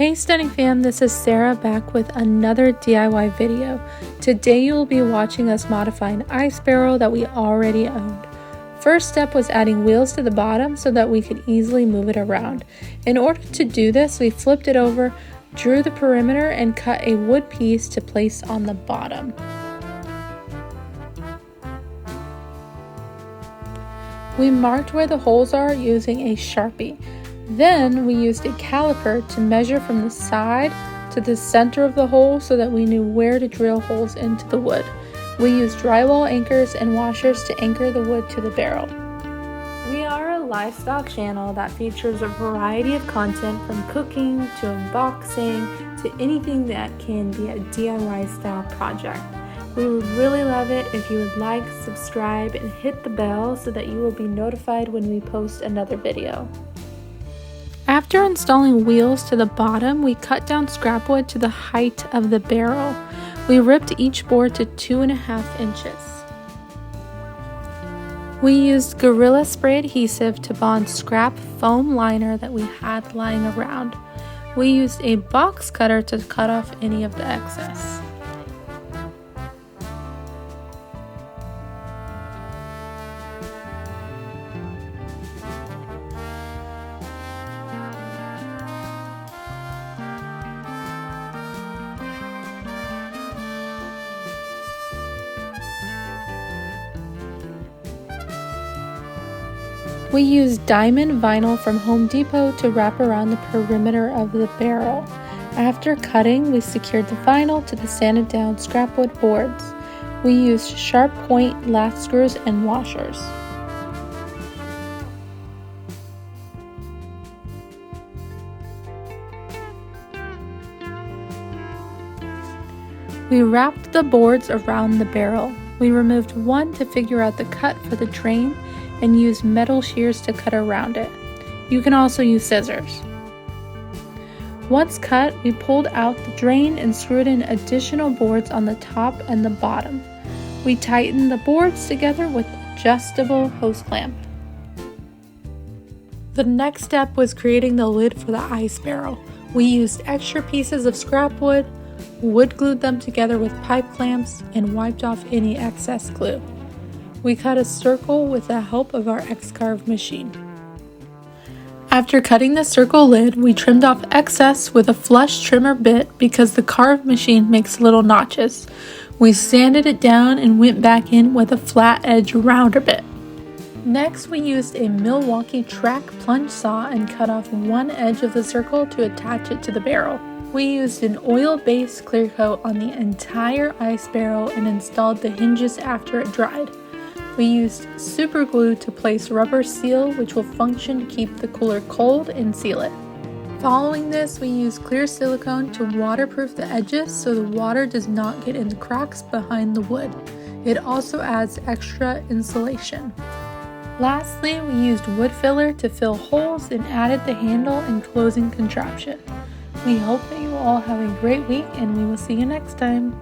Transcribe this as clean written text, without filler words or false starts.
Hey Stunning Fam, this is Sarah back with another DIY video. Today you will be watching us modify an ice barrel that we already owned. First step was adding wheels to the bottom so that we could easily move it around. In order to do this, we flipped it over, drew the perimeter, and cut a wood piece to place on the bottom. We marked where the holes are using a Sharpie. Then we used a caliper to measure from the side to the center of the hole so that we knew where to drill holes into the wood. We used drywall anchors and washers to anchor the wood to the barrel. We are a livestock channel that features a variety of content from cooking to unboxing to anything that can be a DIY style project. We would really love it if you would like, subscribe, and hit the bell so that you will be notified when we post another video. After installing wheels to the bottom, we cut down scrap wood to the height of the barrel. We ripped each board to 2.5 inches. We used Gorilla Spray adhesive to bond scrap foam liner that we had lying around. We used a box cutter to cut off any of the excess. We used diamond vinyl from Home Depot to wrap around the perimeter of the barrel. After cutting, we secured the vinyl to the sanded down scrap wood boards. We used sharp point lath screws and washers. We wrapped the boards around the barrel. We removed one to figure out the cut for the drain and used metal shears to cut around it. You can also use scissors. Once cut, we pulled out the drain and screwed in additional boards on the top and the bottom. We tightened the boards together with adjustable hose clamp. The next step was creating the lid for the ice barrel. We used extra pieces of scrap wood, wood glued them together with pipe clamps, and wiped off any excess glue. We cut a circle with the help of our X-Carve machine. After cutting the circle lid, we trimmed off excess with a flush trimmer bit because the carve machine makes little notches. We sanded it down and went back in with a flat edge rounder bit. Next, we used a Milwaukee track plunge saw and cut off one edge of the circle to attach it to the barrel. We used an oil-based clear coat on the entire ice barrel and installed the hinges after it dried. We used super glue to place rubber seal, which will function to keep the cooler cold and seal it. Following this, we used clear silicone to waterproof the edges so the water does not get in the cracks behind the wood. It also adds extra insulation. Lastly, we used wood filler to fill holes and added the handle and closing contraption. We hope that you all have a great week, and we will see you next time.